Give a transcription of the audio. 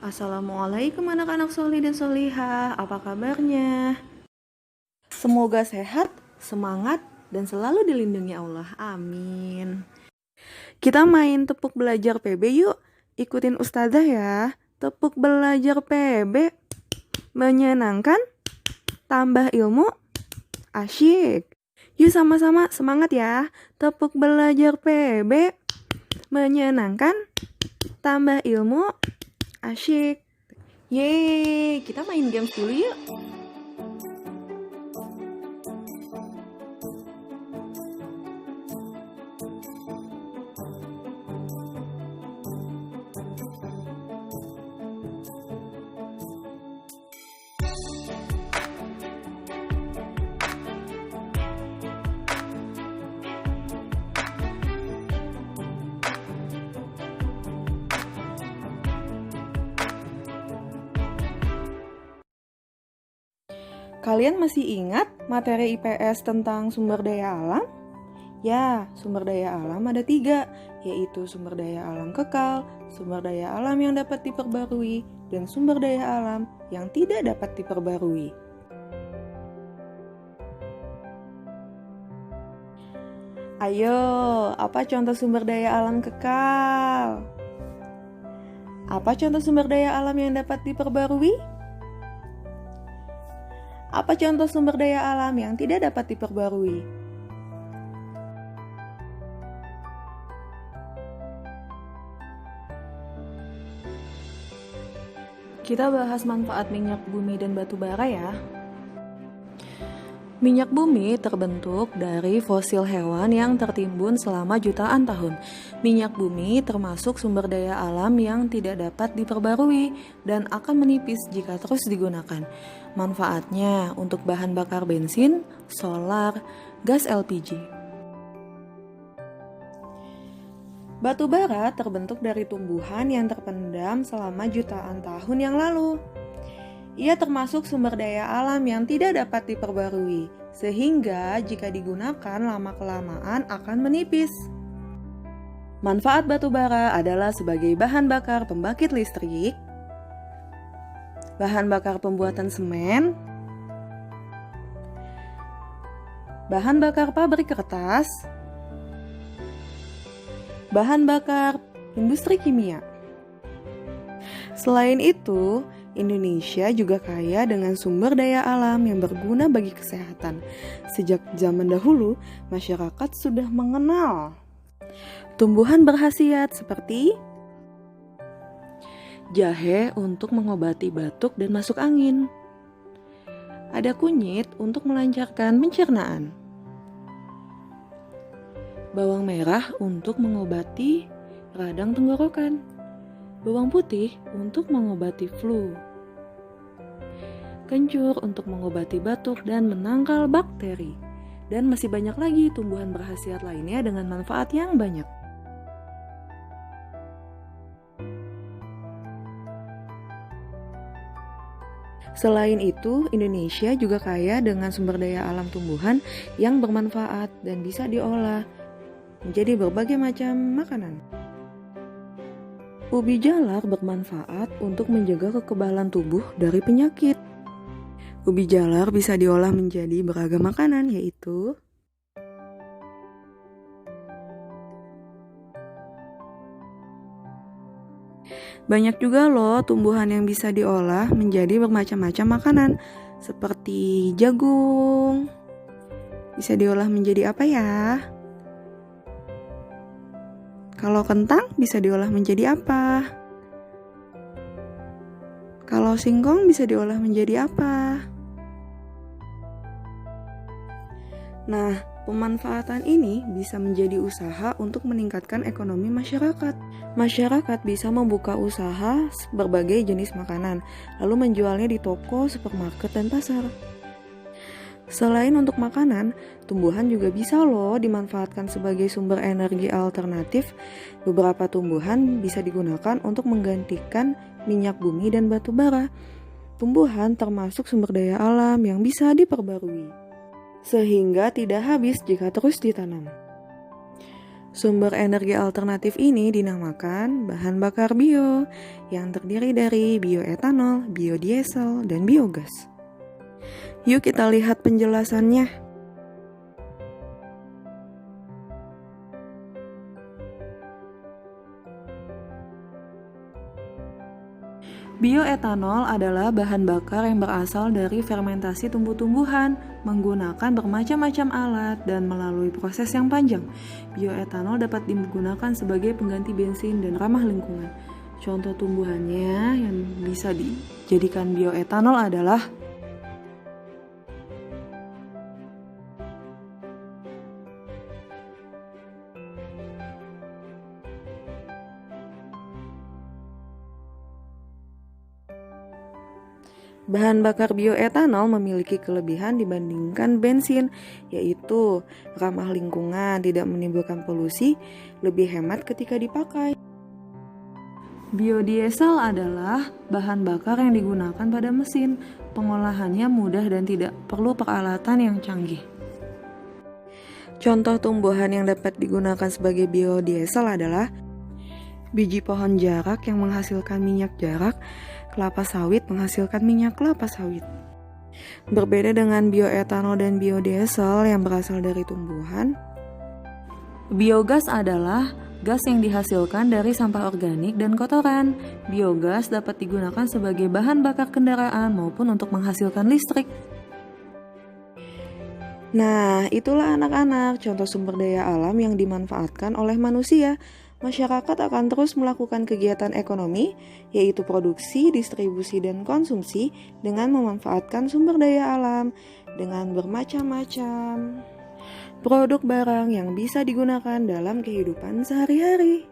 Assalamualaikum anak-anak solih dan solihah, apa kabarnya? Semoga sehat, semangat, dan selalu dilindungi Allah, amin. Kita main tepuk belajar PB yuk, ikutin ustazah ya. Tepuk belajar PB, menyenangkan, tambah ilmu, asyik. Yuk sama-sama semangat ya. Tepuk belajar PB, menyenangkan, tambah ilmu, asyik. Yeay, kita main games dulu yuk. Kalian masih ingat materi IPS tentang sumber daya alam? Ya, sumber daya alam ada 3, yaitu sumber daya alam kekal, sumber daya alam yang dapat diperbarui, dan sumber daya alam yang tidak dapat diperbarui. Ayo, apa contoh sumber daya alam kekal? Apa contoh sumber daya alam yang dapat diperbarui? Apa contoh sumber daya alam yang tidak dapat diperbarui? Kita bahas manfaat minyak bumi dan batu bara ya. Minyak bumi terbentuk dari fosil hewan yang tertimbun selama jutaan tahun. Minyak bumi termasuk sumber daya alam yang tidak dapat diperbarui dan akan menipis jika terus digunakan. Manfaatnya untuk bahan bakar bensin, solar, gas LPG. Batu bara terbentuk dari tumbuhan yang terpendam selama jutaan tahun yang lalu. Ia termasuk sumber daya alam yang tidak dapat diperbarui, sehingga jika digunakan lama-kelamaan akan menipis. Manfaat batu bara adalah sebagai bahan bakar pembangkit listrik, bahan bakar pembuatan semen, bahan bakar pabrik kertas, bahan bakar industri kimia. Selain itu, Indonesia juga kaya dengan sumber daya alam yang berguna bagi kesehatan. Sejak zaman dahulu, masyarakat sudah mengenal tumbuhan berkhasiat seperti jahe untuk mengobati batuk dan masuk angin. Ada kunyit untuk melancarkan pencernaan. Bawang merah untuk mengobati radang tenggorokan. Bawang putih untuk mengobati flu. Kencur untuk mengobati batuk dan menangkal bakteri. Dan masih banyak lagi tumbuhan berkhasiat lainnya dengan manfaat yang banyak. Selain itu, Indonesia juga kaya dengan sumber daya alam tumbuhan yang bermanfaat dan bisa diolah menjadi berbagai macam makanan. Ubi jalar bermanfaat untuk menjaga kekebalan tubuh dari penyakit. Ubi jalar bisa diolah menjadi beragam makanan, yaitu banyak juga loh tumbuhan yang bisa diolah menjadi bermacam-macam makanan, seperti jagung. Bisa diolah menjadi apa ya? Kalau kentang bisa diolah menjadi apa? Kalau singkong bisa diolah menjadi apa? Nah, pemanfaatan ini bisa menjadi usaha untuk meningkatkan ekonomi masyarakat. Masyarakat bisa membuka usaha berbagai jenis makanan, lalu menjualnya di toko, supermarket, dan pasar. Selain untuk makanan, tumbuhan juga bisa loh dimanfaatkan sebagai sumber energi alternatif. Beberapa tumbuhan bisa digunakan untuk menggantikan minyak bumi dan batu bara. Tumbuhan termasuk sumber daya alam yang bisa diperbarui, sehingga tidak habis jika terus ditanam. Sumber energi alternatif ini dinamakan bahan bakar bio yang terdiri dari bioetanol, biodiesel, dan biogas. Yuk kita lihat penjelasannya. Bioetanol adalah bahan bakar yang berasal dari fermentasi tumbuh-tumbuhan, menggunakan bermacam-macam alat dan melalui proses yang panjang. Bioetanol dapat digunakan sebagai pengganti bensin dan ramah lingkungan. Contoh tumbuhannya yang bisa dijadikan bioetanol adalah bahan bakar bioetanol memiliki kelebihan dibandingkan bensin, yaitu ramah lingkungan, tidak menimbulkan polusi, lebih hemat ketika dipakai. Biodiesel adalah bahan bakar yang digunakan pada mesin. Pengolahannya mudah dan tidak perlu peralatan yang canggih. Contoh tumbuhan yang dapat digunakan sebagai biodiesel adalah biji pohon jarak yang menghasilkan minyak jarak, kelapa sawit menghasilkan minyak kelapa sawit. Berbeda dengan bioetanol dan biodiesel yang berasal dari tumbuhan, biogas adalah gas yang dihasilkan dari sampah organik dan kotoran. Biogas dapat digunakan sebagai bahan bakar kendaraan maupun untuk menghasilkan listrik. Nah, itulah anak-anak contoh sumber daya alam yang dimanfaatkan oleh manusia. Masyarakat akan terus melakukan kegiatan ekonomi, yaitu produksi, distribusi, dan konsumsi dengan memanfaatkan sumber daya alam dengan bermacam-macam produk barang yang bisa digunakan dalam kehidupan sehari-hari.